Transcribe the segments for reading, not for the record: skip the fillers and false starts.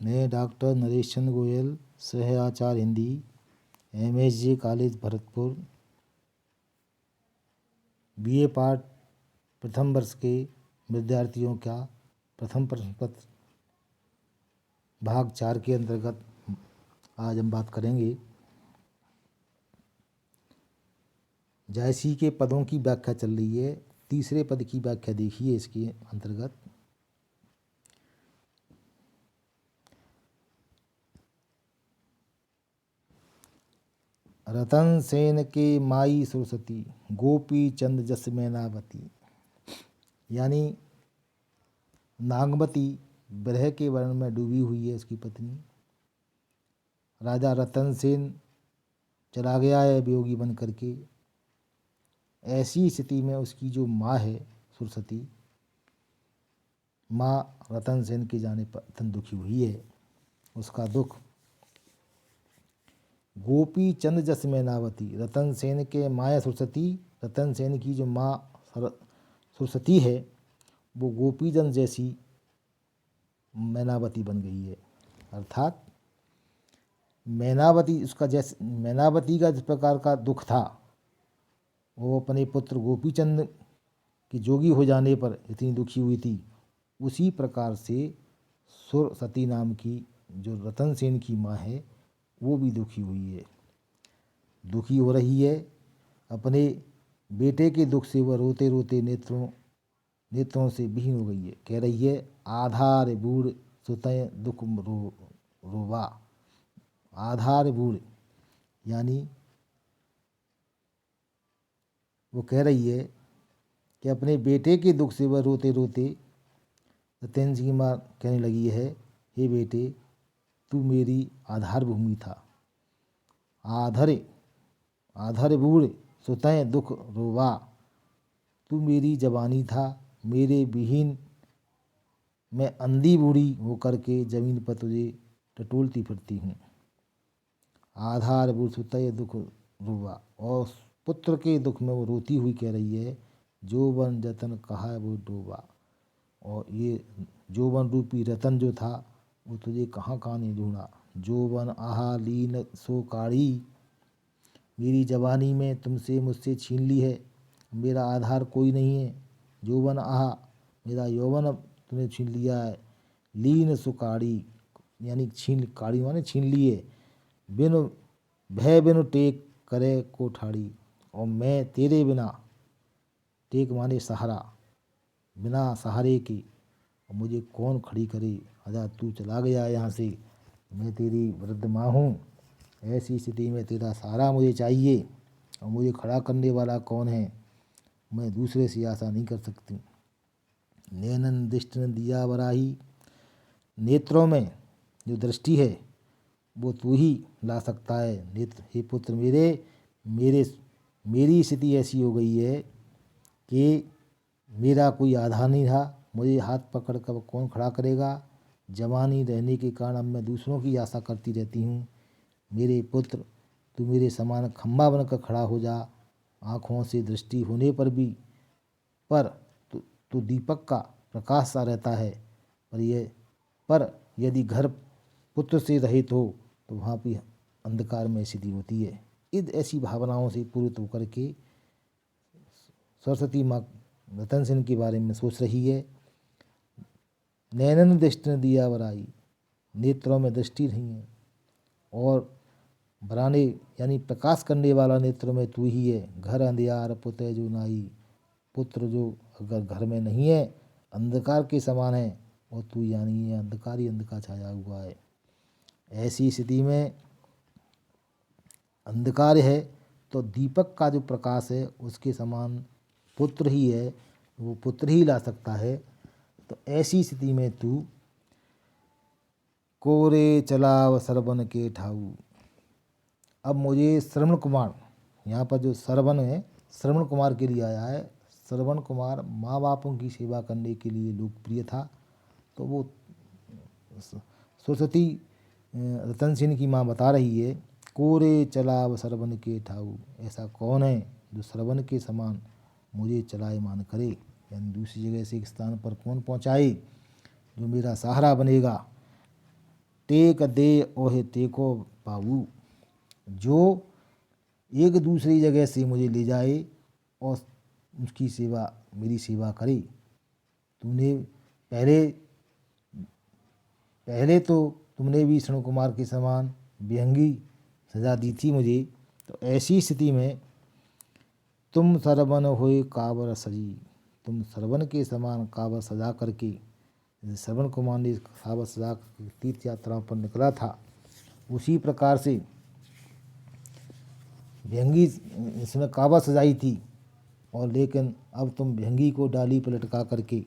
मैं डॉक्टर नरेश चंद्र गोयल, सह आचार्य Hindi, MSJ college Bharatpur, BA part प्रथम वर्ष के विद्यार्थियों का प्रथम प्रश्न पत्र भाग 4 के अंतर्गत आज हम बात करेंगे। जायसी के पदों की व्याख्या चल रही है। तीसरे पद की व्याख्या देखिए इसके अंतर्गत। रतन सेन के माई सरस्वती, गोपी चंद जस मैनावती। यानी नागमती विरह के वर्ण में डूबी हुई है उसकी पत्नी। राजा रतन सेन चला गया है वियोगी बन करके। ऐसी स्थिति में उसकी जो माँ है सरस्वती, माँ रतन सेन के जाने पर अत्यंत दुखी हुई है। उसका दुख गोपी चंद जस मैनावती, रतन सेन के माँ सरस्वती, रतन सेन की जो माँ सरस्वती है वो गोपी चंद जैसी मैनावती बन गई है। अर्थात मैनावती उसका जैसे मैनावती का जिस प्रकार का दुख था वो अपने पुत्र गोपीचंद के जोगी हो जाने पर इतनी दुखी हुई थी, उसी प्रकार से सरस्वती नाम की जो रतन सेन की माँ है वो भी दुखी हुई है। दुखी हो रही है। अपने बेटे के दुख से वह रोते रोते नेत्रों से विहीन हो गई है। कह रही है, आधार बूढ़ सुतय दुख रोवा। आधार बूढ़ यानी वो कह रही है कि अपने बेटे के दुख से वह रोते रोते सत्येंद्र सिंह की माँ कहने लगी है, हे बेटे तू मेरी आधार भूमि था। आधर बूढ़ सुतय दुख रोवा, तू मेरी जवानी था, मेरे विहीन मैं अंधी बूढ़ी होकर के जमीन पर तुझे टटोलती फिरती हूँ। आधार बूढ़ सुतय दुख रोवा, और पुत्र के दुख में वो रोती हुई कह रही है, जोबन जतन कहा वो डूबा। और ये जोबन रूपी रतन जो था वो तुझे कहाँ कहाँ नहीं ढूंढा। जोबन आहा लीन सो काढ़ी, मेरी जवानी में तुमसे मुझसे छीन ली है, मेरा आधार कोई नहीं है। जोबन आहा मेरा यौवन तूने छीन लिया है। लीन सुकाड़ी यानी काड़ी माने छीन लिए। बिनु भय बिनु टेक करे कोठाड़ी, और मैं तेरे बिना, टेक माने सहारा, बिना सहारे के और मुझे कौन खड़ी करे। आजा तू चला गया यहाँ से, मैं तेरी वृद्ध माँ हूँ। ऐसी स्थिति में तेरा सहारा मुझे चाहिए और मुझे खड़ा करने वाला कौन है। मैं दूसरे से आशा नहीं कर सकती। नैनन दृष्टि दिया वराही, नेत्रों में जो दृष्टि है वो तू ही ला सकता है। नेत्र हे पुत्र मेरी स्थिति ऐसी हो गई है कि मेरा कोई आधार नहीं रहा, मुझे हाथ पकड़ कर कौन खड़ा करेगा। जवानी रहने के कारण अब मैं दूसरों की आशा करती रहती हूँ। मेरे पुत्र तू मेरे समान खम्भा बनकर खड़ा हो जा। आँखों से दृष्टि होने पर भी तू दीपक का प्रकाश सा रहता है, पर यदि घर पुत्र से रहित हो तो वहाँ भी अंधकार में स्थिति होती है। ऐसी भावनाओं से पूरित होकर के सरस्वती माँ रतन सेन के बारे में सोच रही है। नैनन दृष्टि दिया वराई, नेत्रों में दृष्टि नहीं है, और वराने यानी प्रकाश करने वाला नेत्रों में तू ही है। घर अंधियार पुतः जो नाई, पुत्र जो अगर घर में नहीं है अंधकार के समान है, और तू यानी ये अंधकार ही अंधकार छाया हुआ है। ऐसी स्थिति में अंधकार है तो दीपक का जो प्रकाश है उसके समान पुत्र ही है, वो पुत्र ही ला सकता है। तो ऐसी स्थिति में तू कोरे चलाव सरवन के ठाऊ। अब मुझे श्रवण कुमार, यहाँ पर जो सरवन है श्रवण कुमार के लिए आया है। श्रवण कुमार माँ बापों की सेवा करने के लिए लोकप्रिय था। तो वो सरस्वती रतन सेन की माँ बता रही है, कोरे चलाव सरवन के ठाऊ, ऐसा कौन है जो सरवन के समान मुझे चलायमान करे, यानी दूसरी जगह से एक स्थान पर कौन पहुँचाए जो मेरा सहारा बनेगा। टेक दे ओहे तेको पाऊ। जो एक दूसरी जगह से मुझे ले जाए और उसकी सेवा, मेरी सेवा करे। तुमने पहले पहले तो तुमने भी श्रवण कुमार के समान विहंगी सजा दी थी मुझे, तो ऐसी स्थिति में तुम सरवन होए कावर सजी। तुम सरवन के समान कावर सजा करके, जैसे श्रवण कुमार ने कावर सजा करके तीर्थ यात्राओं पर निकला था, उसी प्रकार से विहंगी इसमें कावर सजाई थी। और लेकिन अब तुम विहंगी को डाली पर लटका करके,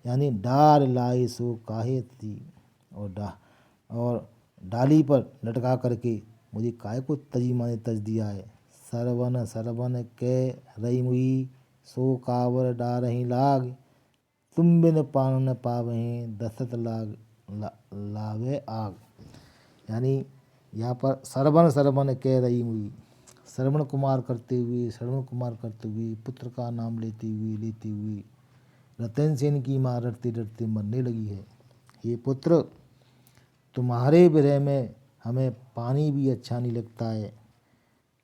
यानी डाल लाए सो काहे थी, और डाली पर लटका करके मुझे काहे को तजी माने तज दिया है। सरवन सरवन के रही मुई सो कावर डारही लाग। तुम बिन पान न पावहीं दशरथ लावे आग। यानी यहाँ पर सरवन सरवन कह रही हुई, श्रवण कुमार करते हुए पुत्र का नाम लेते हुए रतन सेन की माँ डरते डरते मरने लगी है। ये पुत्र, तुम्हारे विरह में हमें पानी भी अच्छा नहीं लगता है।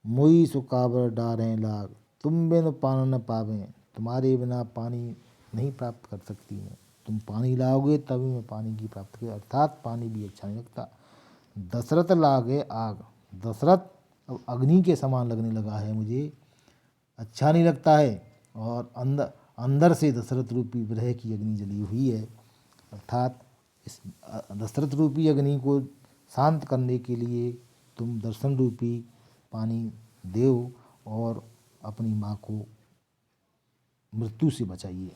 मुई सुकाबर डारें लाग, तुम बिन पान न पावें। तुम्हारे बिना पानी नहीं प्राप्त कर सकती मैं। तुम पानी लाओगे तभी मैं पानी की प्राप्त करूँ, अर्थात पानी भी अच्छा नहीं लगता। दशरथ लागे आग। दशरथ अब अग्नि के समान लगने लगा है मुझे, अच्छा नहीं लगता है। और अंदर से दशरथ रूपी विरह की अग्नि जली हुई है। अर्थात इस दशरथ रूपी अग्नि को शांत करने के लिए तुम दर्शन रूपी पानी देव और अपनी माँ को मृत्यु से बचाइए।